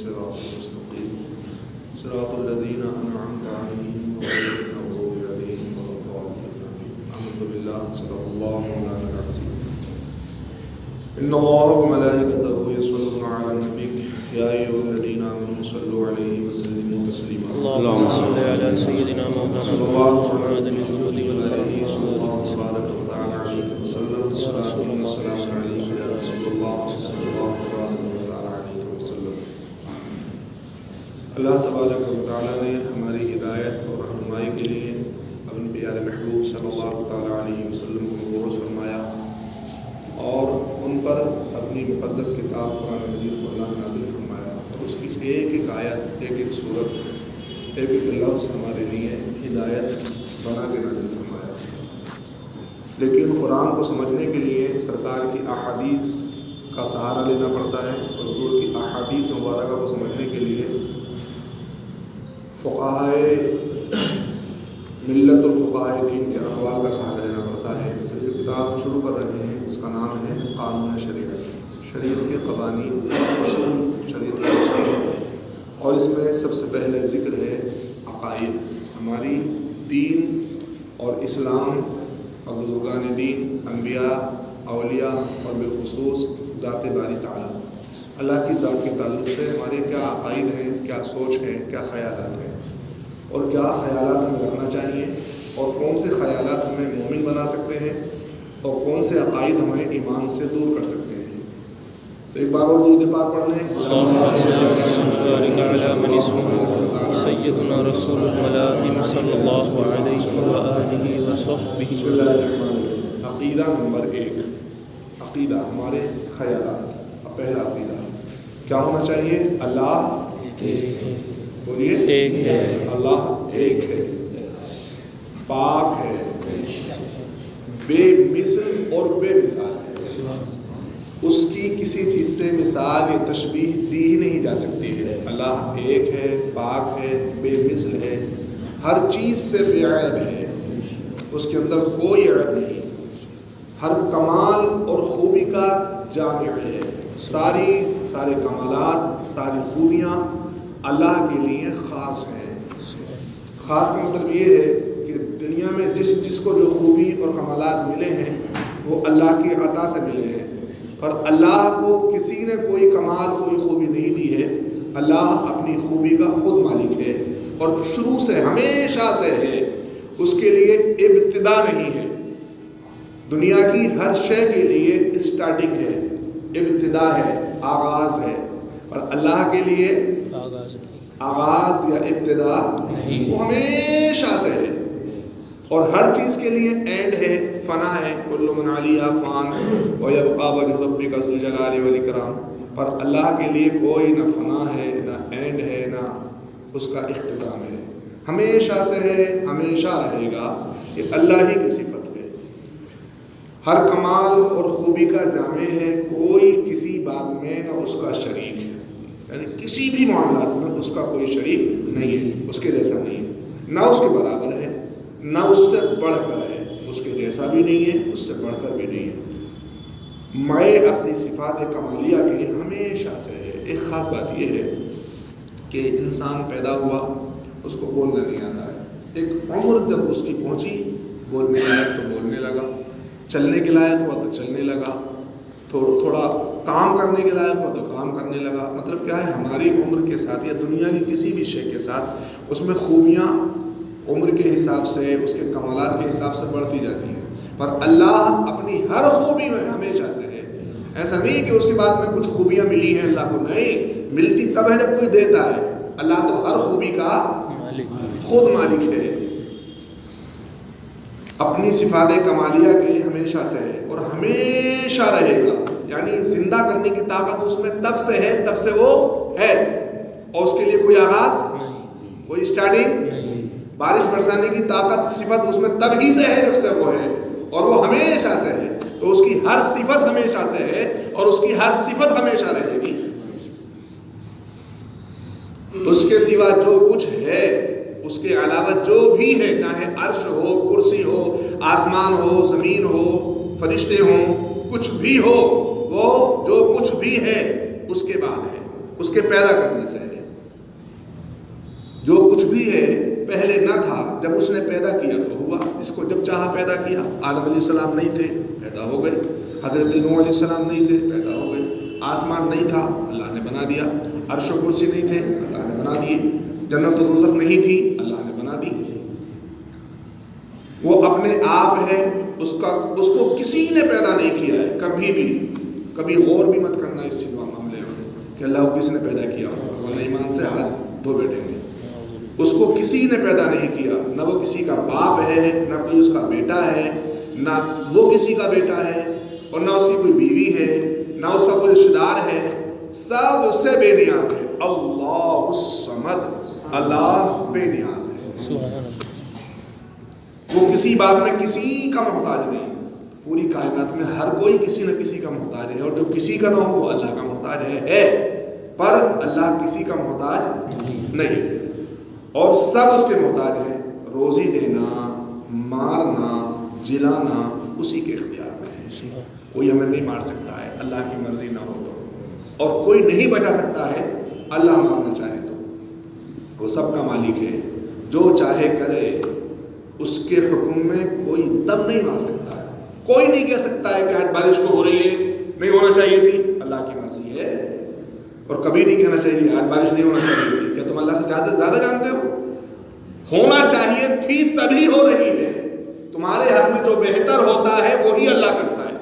الصراط المستقيم صراط الذين أنعمت عليهم غير المغضوب عليهم ولا الضالين. آمنت بالله صدق الله مولانا العظيم. إن الله وملائكته يصلون على النبي يا أيها الذين آمنوا صلوا عليه وسلموا تسليما. اللهم صل على سيدنا مولانا صلى الله محمد عليه الجود وسلم والكرم صلى الله تبارك وتعالى عليه وسلم. صلاة والسلام عليك يا رسول الله صلى الله تبارك وتعالى عليه وسلم. اللہ تبارک و تعالیٰ نے ہماری ہدایت اور رہنمائی کے لیے اپنے پیارے محبوب صلی اللہ تعالیٰ علیہ وسلم کو مبعوث فرمایا اور ان پر اپنی مقدس کتاب قرآن مجید کو اللہ نے نازل فرمایا اور اس کی ایک ایک آیت، ایک ایک صورت، ایک ایک لفظ ہمارے لیے ہدایت بنا کے نازل فرمایا. لیکن قرآن کو سمجھنے کے لیے سرکار کی احادیث کا سہارا لینا پڑتا ہے اور حضور کی احادیث مبارکہ کو سمجھنے کے لیے فقہائے ملت الفقہائے دین کے اقوال کا سہارا لینا پڑتا ہے. تو یہ کتاب شروع کر رہے ہیں، اس کا نام ہے قانون شریعت، شریعت کے قوانین، اصول، شریعت کے اصول. اور اس میں سب سے پہلے ذکر ہے عقائد، ہماری دین اور اسلام اور بزرگان دین، انبیاء، اولیاء اور بالخصوص ذات باری تعالیٰ، اللہ کی ذات کے تعلق سے ہمارے کیا عقائد ہیں، کیا سوچ ہیں، کیا خیالات ہیں اور کیا خیالات ہمیں رکھنا چاہیے اور کون سے خیالات ہمیں مومن بنا سکتے ہیں اور کون سے عقائد ہمیں ایمان سے دور کر سکتے ہیں. تو ایک بار اور درود پاک پڑھ لیں. اللهم صل وسلم على من اسمه سيدنا رسول الملائم صلی اللہ علیہ وآلہ وصحبہ. بسم اللہ الرحمن الرحیم. عقیدہ نمبر 1، عقیدہ ہمارے خیالات. پہلا عقیدہ کیا ہونا چاہیے؟ اللہ بولیے ایک ہے، اللہ ایک ہے، پاک ہے، بے مثل اور بے مثال ہے. اس کی کسی چیز سے مثال یا تشبیہ دی ہی نہیں جا سکتی ہے. اللہ ایک ہے، پاک ہے، بے مثل ہے، ہر چیز سے بے عیب ہے، اس کے اندر کوئی عیب نہیں، ہر کمال اور خوبی کا جامع ہے. سارے کمالات، ساری خوبیاں اللہ کے لیے خاص ہیں. خاص کا مطلب یہ ہے کہ دنیا میں جس کو جو خوبی اور کمالات ملے ہیں وہ اللہ کی عطا سے ملے ہیں، پر اللہ کو کسی نے کوئی کمال، کوئی خوبی نہیں دی ہے. اللہ اپنی خوبی کا خود مالک ہے اور شروع سے ہمیشہ سے ہے. اس کے لیے ابتدا نہیں ہے. دنیا کی ہر شے کے لیے اسٹارٹنگ ہے، ابتدا ہے، آغاز ہے، اور اللہ کے لیے آغاز یا ابتدا وہ ہمیشہ سے ہے. اور ہر چیز کے لیے اینڈ ہے، فنا ہے. کل من علیہا فان ویبقی وجہ ربک ذو الجلال والاکرام. پر اللہ کے لیے کوئی نہ فنا ہے، نہ اینڈ ہے، نہ اس کا اختتام ہے. ہمیشہ سے ہے، ہمیشہ رہے گا. یہ اللہ ہی کی صفت ہے. ہر کمال اور خوبی کا جامع ہے. کوئی کسی بات میں نہ اس کا شریک ہے، یعنی کسی بھی معاملات میں اس کا کوئی شریک نہیں ہے، اس کے جیسا نہیں ہے، نہ اس کے برابر ہے، نہ اس سے بڑھ کر ہے. اس کے جیسا بھی نہیں ہے، اس سے بڑھ کر بھی نہیں ہے. میں اپنی صفات کمالیہ کے ہمیشہ سے ہے. ایک خاص بات یہ ہے کہ انسان پیدا ہوا، اس کو بولنا نہیں آتا ہے. ایک عمر جب اس کی پہنچی، بولنے لائق تو بولنے لگا، چلنے کے لائق ہوا تو چلنے لگا، تھوڑا کام کرنے کے لائق ہوا تو کام کرنے لگا. مطلب کیا ہے، ہماری عمر کے ساتھ یا دنیا کی کسی بھی شے کے ساتھ اس میں خوبیاں عمر کے حساب سے، اس کے کمالات کے حساب سے بڑھتی جاتی ہیں. پر اللہ اپنی ہر خوبی میں ہمیشہ سے ہے. ایسا نہیں کہ اس کے بعد میں کچھ خوبیاں ملی ہیں اللہ کو، نہیں، ملتی تب ہے جب کوئی دیتا ہے. اللہ تو ہر خوبی کا خود مالک ہے. اپنی صفات کمالیہ کے ہمیشہ سے ہے اور ہمیشہ رہے گا. یعنی زندہ کرنے کی طاقت اس میں تب سے ہے، تب سے وہ ہے، اور اس کے لیے کوئی آغاز، کوئی اسٹارٹنگ. بارش برسانے کی طاقت، صفت اس میں تب ہی سے ہے جب سے وہ ہے، اور وہ ہمیشہ سے ہے. تو اس کی ہر صفت ہمیشہ سے ہے اور اس کی ہر صفت ہمیشہ رہے گی. اس کے سوا جو کچھ ہے، اس کے علاوہ جو بھی ہے، چاہے عرش ہو، کرسی ہو، آسمان ہو، زمین ہو، فرشتے ہوں، کچھ بھی ہو، وہ جو کچھ بھی ہے اس کے بعد ہے، اس کے پیدا کرنے سے ہے۔ جو کچھ بھی ہے پہلے نہ تھا، جب اس نے پیدا کیا تو ہوا، جس کو جب چاہا پیدا کیا۔ آدم علیہ السلام نہیں تھے، پیدا ہو گئے۔ حضرت نوح علیہ السلام نہیں تھے، پیدا ہو گئے۔ آسمان نہیں تھا، اللہ نے بنا دیا۔ عرش و کرسی نہیں تھے، اللہ نے بنا دیے۔ جنت و دوزخ نہیں تھی، اللہ نے بنا دی۔ وہ اپنے آپ ہے، اس کو کسی نے پیدا نہیں کیا ہے کبھی بھی۔ کبھی غور بھی مت کرنا اس چیز معاملے میں کہ اللہ کو کس نے پیدا کیا ہو، ورنہ ایمان سے ہاتھ دھو بیٹھیں گے۔ اس کو کسی نے پیدا نہیں کیا، نہ وہ کسی کا باپ ہے، نہ کوئی اس کا بیٹا ہے، نہ وہ کسی کا بیٹا ہے، اور نہ اس کی کوئی بیوی ہے، نہ اس کا کوئی رشتہ دار ہے۔ سب اس سے بے نیاز ہے۔ اللہ الصمد، اللہ بے نیاز ہے۔ وہ کسی بات میں کسی کا محتاج نہیں ہے۔ پوری کائنات میں ہر کوئی کسی نہ کسی کا محتاج ہے، اور جو کسی کا نہ ہو وہ اللہ کا محتاج ہے، پر اللہ کسی کا محتاج نہیں، اور سب اس کے محتاج ہیں۔ روزی دینا، مارنا، جلانا اسی کے اختیار میں ہے۔ کوئی ہمیں نہیں مار سکتا ہے اللہ کی مرضی نہ ہو تو، اور کوئی نہیں بچا سکتا ہے اللہ مارنا چاہے تو۔ وہ سب کا مالک ہے، جو چاہے کرے، اس کے حکم میں کوئی دم نہیں مار سکتا ہے۔ کوئی نہیں کہہ سکتا ہے کہ آج بارش کو ہو رہی ہے، نہیں ہونا چاہیے تھی، اللہ کی مرضی ہے۔ اور کبھی نہیں کہنا چاہیے آج بارش نہیں ہونا چاہیے تھی۔ کیا تم اللہ سے زیادہ جانتے ہو؟ ہونا چاہیے تھی تبھی ہو رہی ہے۔ تمہارے حق میں جو بہتر ہوتا ہے وہی اللہ کرتا ہے۔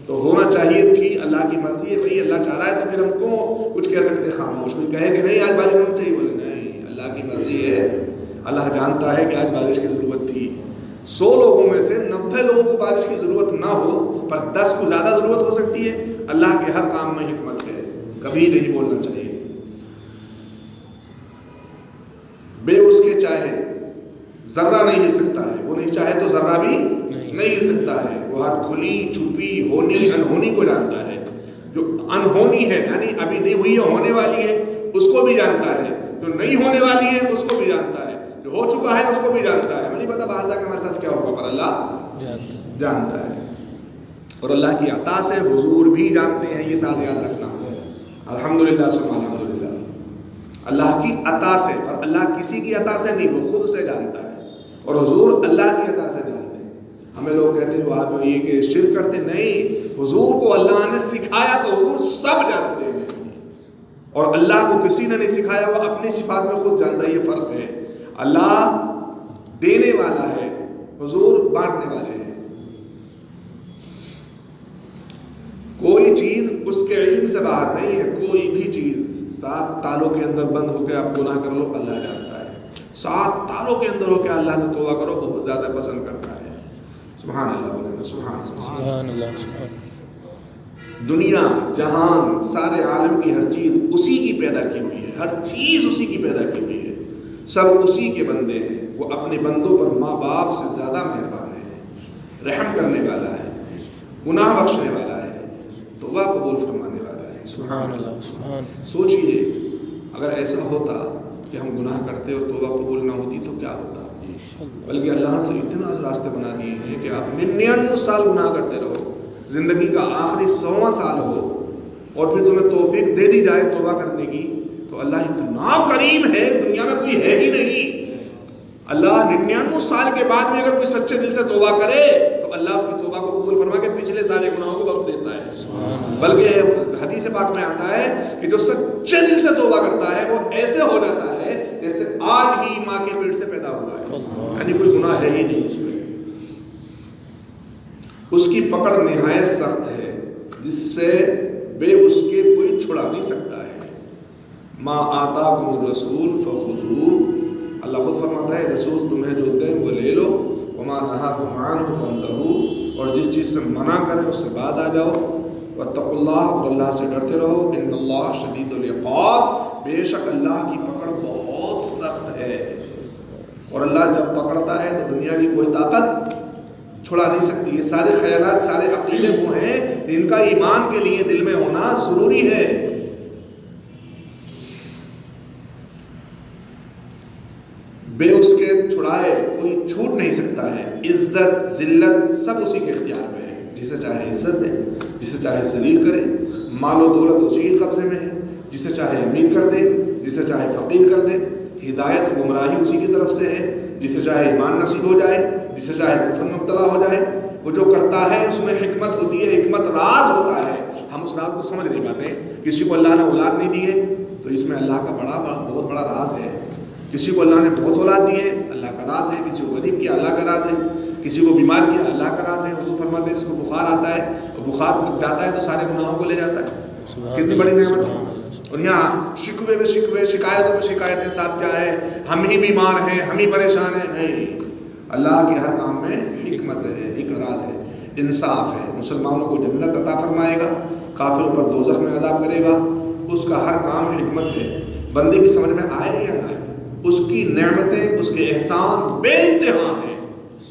تو ہونا چاہیے تھی، اللہ کی مرضی ہے۔ بھئی اللہ چاہ رہا ہے تو پھر ہم کو کچھ کہہ سکتے؟ خاموش کوئی کہے کہ نہیں آج بارش نہیں ہونی چاہیے، بولے نہیں، اللہ کی مرضی ہے۔ اللہ جانتا ہے کہ آج بارش کی ضرورت تھی۔ 100 لوگوں میں سے 90 لوگوں کو بارش کی ضرورت نہ ہو، پر 10 کو زیادہ ضرورت ہو سکتی ہے۔ اللہ کے ہر کام میں حکمت ہے، کبھی نہیں بولنا چاہیے۔ بے اس کے چاہے ذرہ نہیں ہل سکتا ہے، وہ نہیں چاہے تو ذرہ بھی نہیں ہل سکتا ہے۔ وہ ہر کھلی چھپی ہونی انہونی کو جانتا ہے۔ جو انہونی ہے یعنی ابھی نہیں ہوئی ہے، ہونے والی ہے، اس کو بھی جانتا ہے۔ جو نہیں ہونے والی ہے اس کو بھی جانتا ہے۔ جو ہو چکا ہے اس کو بھی جانتا ہے۔ ہمیں نہیں پتا باہر جا کے ہمارے ساتھ کیا ہوگا، پر اللہ جانتا ہے۔ اور اللہ کی عطا سے حضور بھی جانتے ہیں، یہ ساتھ یاد رکھنا۔ الحمدللہ ثم الحمدللہ، اللہ کی عطا سے، اور اللہ کسی کی عطا سے نہیں، وہ خود سے جانتا ہے، اور حضور اللہ کی عطا سے جانتے ہیں۔ ہمیں لوگ کہتے ہیں وہ آپ یہ کہ شرک کرتے، نہیں، حضور کو اللہ نے سکھایا تو حضور سب جانتے ہیں، اور اللہ کو کسی نے نہیں سکھایا، وہ اپنی صفات میں خود جانتا ہے۔ یہ فرق ہے، اللہ دینے والا ہے، حضور بانٹنے والے ہیں۔ کوئی چیز اس کے علم سے باہر نہیں ہے، کوئی بھی چیز۔ 7 تالوں کے اندر بند ہو کے آپ گناہ کر لو، اللہ جانتا ہے۔ 7 تالوں کے اندر ہو کے اللہ سے توبہ کرو، بہت زیادہ پسند کرتا ہے۔ سبحان اللہ بولے، سبحان اللہ۔ دنیا، جہان، سارے عالم کی ہر چیز اسی کی پیدا کی ہوئی ہے، ہر چیز اسی کی پیدا کی ہوئی ہے، سب اسی کے بندے ہیں۔ وہ اپنے بندوں پر ماں باپ سے زیادہ مہربان ہے، رحم کرنے والا ہے، گناہ بخشنے والا ہے، توبہ قبول فرمانے والا ہے۔ سبحان اللہ۔ سوچئے اگر ایسا ہوتا کہ ہم گناہ کرتے اور توبہ قبول نہ ہوتی تو کیا ہوتا؟ بلکہ اللہ نے تو اتنا راستے بنا دیے ہیں کہ آپ 99 سال گناہ کرتے رہو، زندگی کا آخری 100واں سال ہو، اور پھر تمہیں توفیق دے دی جائے توبہ کرنے کی، تو اللہ اتنا کریم ہے، دنیا میں کوئی ہے ہی نہیں۔ اللہ 99 سال کے بعد بھی اگر کوئی سچے دل سے توبہ کرے تو اللہ اس کی توبہ کو قبول فرما کے پچھلے سارے گناہوں کو بخش دیتا ہے۔ بلکہ حدیث پاک میں آتا ہے کہ جو سچے دل سے توبہ کرتا ہے وہ ایسے ہو جاتا ہے جیسے آج ہی ماں کے پیٹ سے پیدا ہوا ہے، یعنی کوئی گناہ ہے ہی نہیں اس میں۔ اس کی پکڑ نہایت سخت ہے، جس سے بے اس کے کوئی چھڑا نہیں سکتا ہے۔ ما آتاکم الرسول فخذوہ، اللہ خود فرماتا ہے رسول تمہیں جو دیں وہ لے لو، وما نہاکم عنہ فانتہوا، اور جس چیز سے منع کریں اس سے بعد آ جاؤ، واتقوا اللہ، اور اللہ سے ڈرتے رہو، ان اللہ شدید العقاب، بے شک اللہ کی پکڑ بہت سخت ہے۔ اور اللہ جب پکڑتا ہے تو دنیا کی کوئی طاقت چھڑا نہیں سکتی۔ یہ سارے خیالات، سارے عقیدے وہ ہیں جن کا ایمان کے لیے دل میں ہونا ضروری ہے۔ بے اس کے چھڑائے کوئی چھوٹ نہیں سکتا ہے۔ عزت ذلت سب اسی کے اختیار میں ہے، جسے چاہے عزت دے، جسے چاہے ذلیل کرے۔ مال و دولت اسی کے قبضے میں ہے، جسے چاہے امیر کر دے، جسے چاہے فقیر کر دے، ہدایت گمراہی اسی کی طرف سے ہے، جسے چاہے ایمان نصیب ہو جائے، جسے چاہے کفر میں مبتلا ہو جائے، وہ جو کرتا ہے اس میں حکمت ہوتی ہے، حکمت راز ہوتا ہے، ہم اس راز کو سمجھ نہیں پاتے۔ کسی کو اللہ نے اولاد نہیں دی ہے تو اس میں اللہ کا بہت بڑا راز ہے، کسی کو اللہ نے بہت اولاد دی ہے اللہ کا راز ہے، کسی کو غریب کیا اللہ کا راز ہے، کسی کو بیمار کیا اللہ کا راز ہے۔ حضور فرماتے ہیں جس کو بخار آتا ہے اور بخار جاتا ہے تو سارے گناہوں کو لے جاتا ہے، کتنی بڑی نعمت ہے۔ اور یہاں شکوے میں شکوے، شکایتوں میں شکایتیں، صاحب کیا ہے ہم ہی بیمار ہیں، ہم ہی پریشان ہیں، نہیں، اللہ کے ہر کام میں حکمت ہے، ایک راز ہے، انصاف ہے۔ مسلمانوں کو جنت عطا فرمائے گا، کافروں پر دوزخ میں عذاب کرے گا، اس کا ہر کام حکمت ہے۔ بندے کی سمجھ میں آئے یا نہ آئے، اس کی نعمتیں، اس کے احسان بے انتہا ہیں،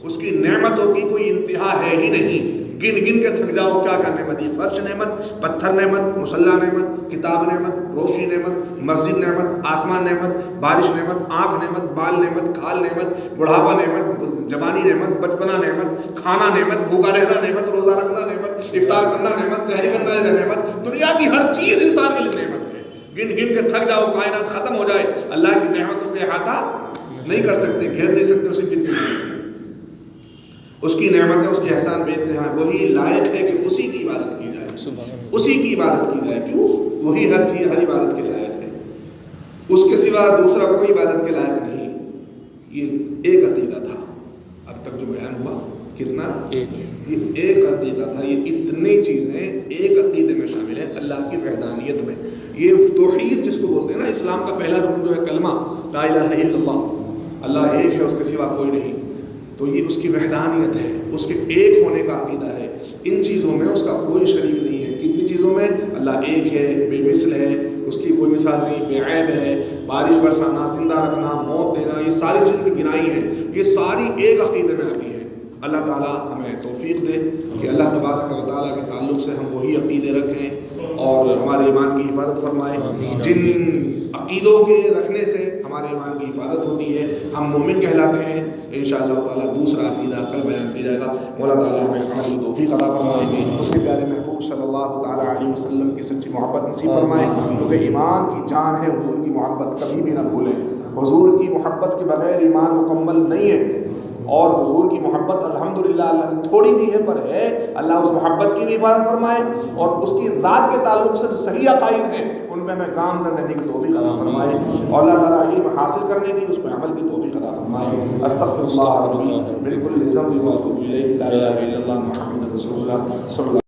اس کی نعمتوں کی کوئی انتہا ہے ہی نہیں، گن گن کے تھک جاؤ کیا کیا نعمت دی، فرش نعمت، پتھر نعمت، مصلی نعمت، کتاب نعمت، روشنی نعمت، مسجد نعمت، آسمان نعمت، بارش نعمت، آنکھ نعمت، بال نعمت، کھال نعمت، بڑھاپا نعمت، جوانی نعمت، بچپنا نعمت، کھانا نعمت، بھوکا رہنا نعمت، روزہ رکھنا نعمت، افطار کرنا نعمت، سحری کرنا نعمت، دنیا کی ہر چیز انسان کے لیے نعمت ہے۔ گن گن کے تھک جاؤ، کائنات ختم ہو جائے، اللہ کی نعمتوں کے احاطہ نہیں کر سکتے، گھیر نہیں سکتے اس کی کتنی، اس کی نعمتیں، اس کے احسان بے انتہا، وہی لائق ہے کہ اسی کی عبادت کی جائے، اسی کی عبادت کی جائے، کیوں؟ وہی ہر چیز، ہر عبادت کے لائق ہے، اس کے سوا دوسرا کوئی عبادت کے لائق نہیں۔ یہ ایک عقیدہ تھا اب تک جو بیان ہوا، کتنا؟ یہ ایک عقیدہ تھا، یہ اتنی چیزیں ایک عقیدے میں شامل ہیں، اللہ کی وحدانیت میں۔ یہ توحید جس کو بولتے ہیں نا، اسلام کا پہلا رکن جو ہے کلمہ لا الہ الا اللہ، اللہ ایک ہے، اس کے سوا کوئی نہیں، تو یہ اس کی وحدانیت ہے، اس کے ایک ہونے کا عقیدہ ہے۔ ان چیزوں میں اس کا کوئی شریک نہیں ہے۔ کتنی چیزوں میں؟ اللہ ایک ہے، بے مثل ہے، اس کی کوئی مثال نہیں، بے عیب ہے، بارش برسانا، زندہ رکھنا، موت دینا، یہ ساری چیزیں کی گنائی ہیں، یہ ساری ایک عقیدے میں آتی ہیں۔ اللہ تعالیٰ ہمیں توفیق دے کہ اللہ تبارک و تعالیٰ کے تعلق سے ہم وہی عقیدے رکھیں اور ہمارے ایمان کی حفاظت فرمائے۔ جن عقیدوں کے رکھنے سے ہمارے ایمان کی حفاظت ہوتی ہے، ہم مومن کہلاتے ہیں۔ انشاءاللہ تعالیٰ دوسرا عقیدہ کل بیان کیا جائے گا۔ مولا تعالیٰ ہمیں عمل کی توفیق عطا فرمائے، اس کے پیارے محبوب صلی اللہ تعالیٰ علیہ وسلم کی سچی محبت نصیب فرمائے، کیونکہ ایمان کی جان ہے، حضور کی محبت کبھی بھی نہ بھولیں۔ حضور کی محبت کے بغیر ایمان مکمل نہیں ہے، اور حضور کی محبت الحمدللہ اللہ نے تھوڑی دی ہے پر ہے، اللہ اس محبت کی بھی حفاظت فرمائے، اور اس کی ذات کے تعلق سے جو صحیح عقائد ہیں ان میں ہمیں گامزن رہنے کی توفیق عطا فرمائے، اور اللہ تعالیٰ علم حاصل کرنے کی، اس میں عمل کی توفیق عطا فرمائے۔ استغفر اللہ ربی بالکل ذنب و اتوب الیہ، لا الہ الا اللہ محمد رسول اللہ صلی اللہ